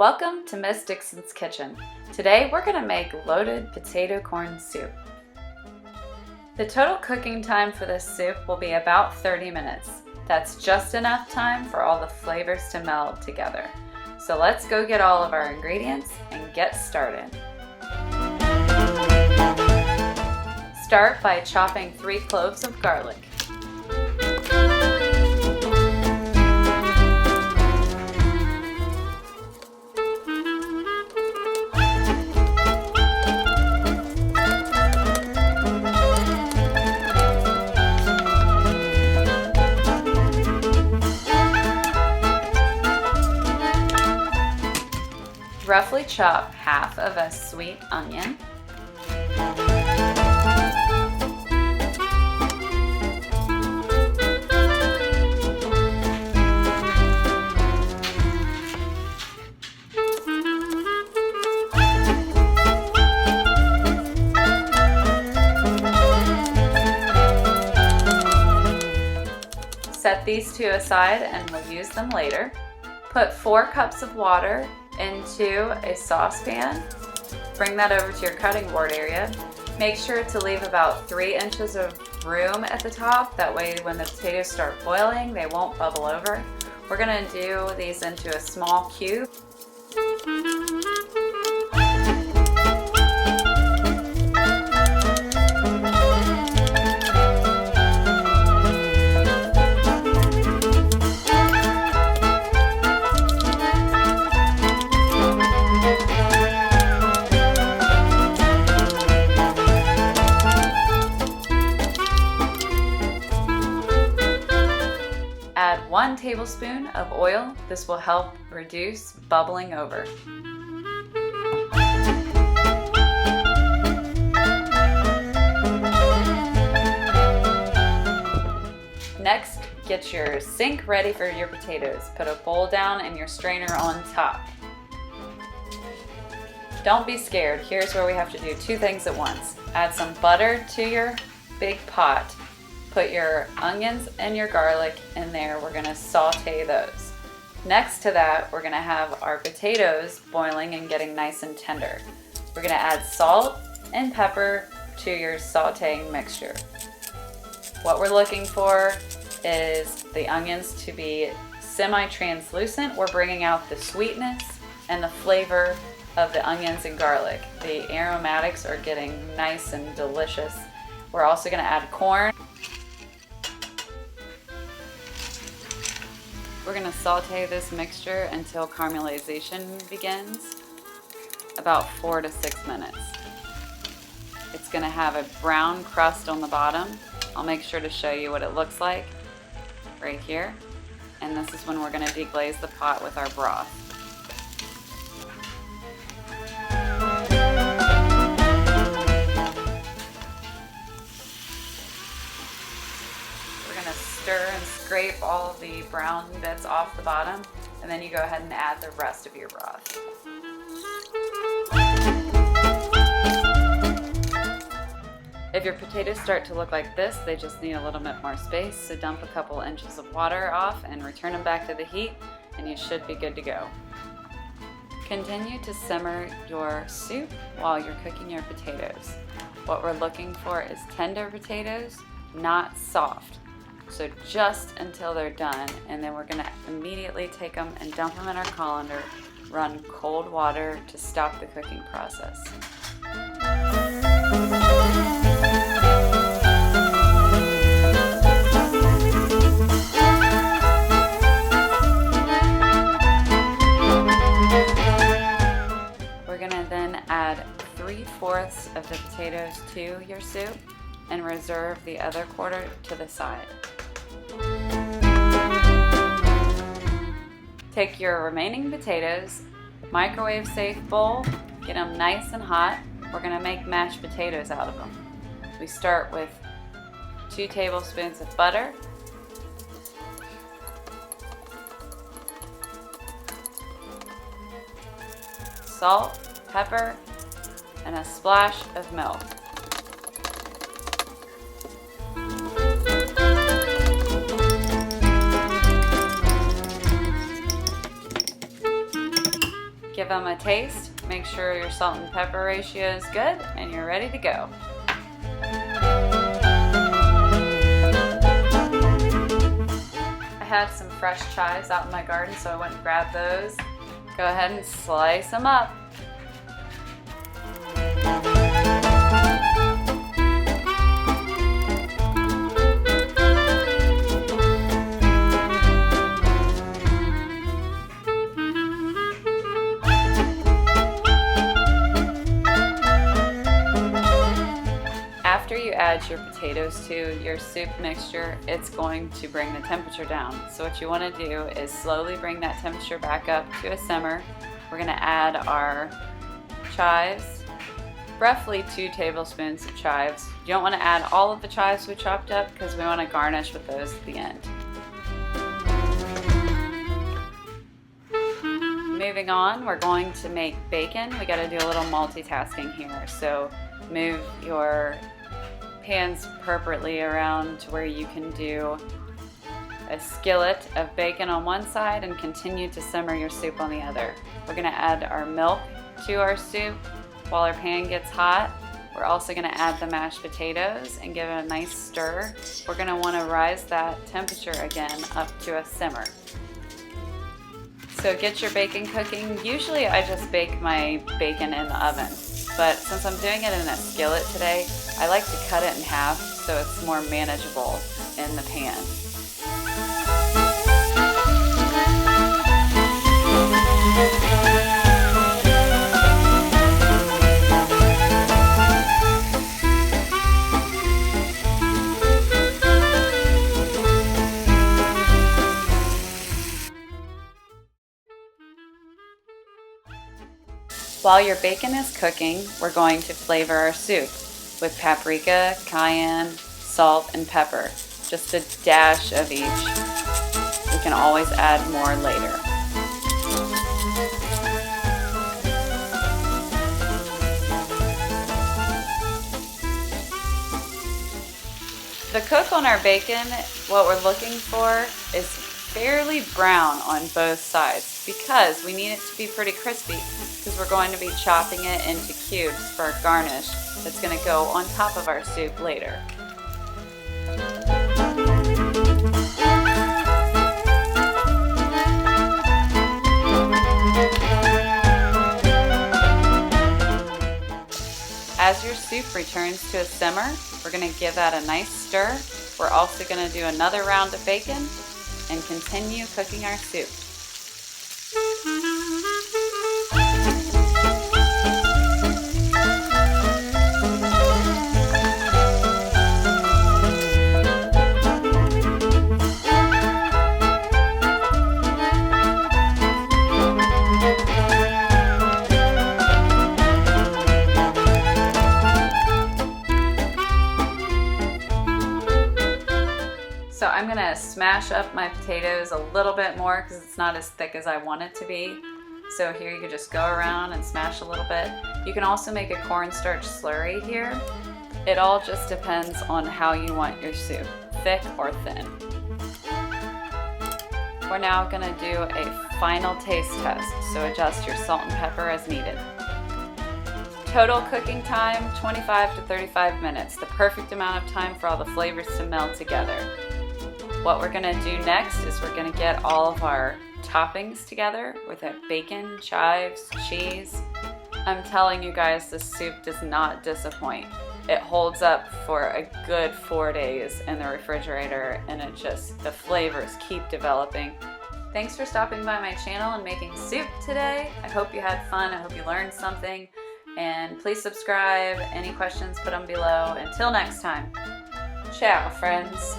Welcome to Miss Dixon's Kitchen. Today we're going to make loaded potato corn soup. The total cooking time for this soup will be about 30 minutes. That's just enough time for all the flavors to meld together. So let's go get all of our ingredients and get started. Start by chopping 3 cloves of garlic. Roughly chop half of a sweet onion. Set these two aside and we'll use them later. Put 4 cups of water into a saucepan. Bring that over to your cutting board area. Make sure to leave about 3 inches of room at the top. That way when the potatoes start boiling, they won't bubble over. We're gonna do these into a small cube. Add 1 tablespoon of oil. This will help reduce bubbling over. Next, get your sink ready for your potatoes. Put a bowl down and your strainer on top. Don't be scared. Here's where we have to do 2 things at once. Add some butter to your big pot. Put your onions and your garlic in there. We're gonna saute those. Next to that, we're gonna have our potatoes boiling and getting nice and tender. We're gonna add salt and pepper to your sauteing mixture. What we're looking for is the onions to be semi-translucent. We're bringing out the sweetness and the flavor of the onions and garlic. The aromatics are getting nice and delicious. We're also gonna add corn. We're going to saute this mixture until caramelization begins, about 4 to 6 minutes. It's going to have a brown crust on the bottom. I'll make sure to show you what it looks like right here. And this is when we're going to deglaze the pot with our broth. Stir and scrape all of the brown bits off the bottom, and then you go ahead and add the rest of your broth. If your potatoes start to look like this, they just need a little bit more space, so dump a couple inches of water off and return them back to the heat, and you should be good to go. Continue to simmer your soup while you're cooking your potatoes. What we're looking for is tender potatoes, not soft. So just until they're done, and then we're gonna immediately take them and dump them in our colander, run cold water to stop the cooking process. We're gonna then add 3/4 of the potatoes to your soup and reserve the other quarter to the side. Take your remaining potatoes, microwave safe bowl, get them nice and hot. We're gonna make mashed potatoes out of them. We start with 2 tablespoons of butter, salt, pepper, and a splash of milk. Give them a taste, make sure your salt and pepper ratio is good, and you're ready to go. I had some fresh chives out in my garden, so I went and grabbed those. Go ahead and slice them up. After you add your potatoes to your soup mixture, it's going to bring the temperature down. So what you want to do is slowly bring that temperature back up to a simmer. We're going to add our chives, roughly 2 tablespoons of chives. You don't want to add all of the chives we chopped up because we want to garnish with those at the end. Moving on, we're going to make bacon. We got to do a little multitasking here. So move your pans appropriately around to where you can do a skillet of bacon on one side and continue to simmer your soup on the other. We're going to add our milk to our soup while our pan gets hot. We're also going to add the mashed potatoes and give it a nice stir. We're going to want to rise that temperature again up to a simmer. So get your bacon cooking. Usually I just bake my bacon in the oven, but since I'm doing it in a skillet today, I like to cut it in half so it's more manageable in the pan. While your bacon is cooking, we're going to flavor our soup with paprika, cayenne, salt, and pepper. Just a dash of each. We can always add more later. The cook on our bacon, what we're looking for is fairly brown on both sides because we need it to be pretty crispy because we're going to be chopping it into cubes for a garnish that's going to go on top of our soup later. As your soup returns to a simmer, we're going to give that a nice stir. We're also going to do another round of bacon and continue cooking our soup. So I'm going to smash up my potatoes a little bit more because it's not as thick as I want it to be. So here you can just go around and smash a little bit. You can also make a cornstarch slurry here. It all just depends on how you want your soup, thick or thin. We're now going to do a final taste test, so adjust your salt and pepper as needed. Total cooking time, 25 to 35 minutes, the perfect amount of time for all the flavors to meld together. What we're going to do next is we're going to get all of our toppings together with our bacon, chives, cheese. I'm telling you guys, this soup does not disappoint. It holds up for a good 4 days in the refrigerator, and the flavors keep developing. Thanks for stopping by my channel and making soup today. I hope you had fun. I hope you learned something. And please subscribe. Any questions, put them below. Until next time. Ciao, friends.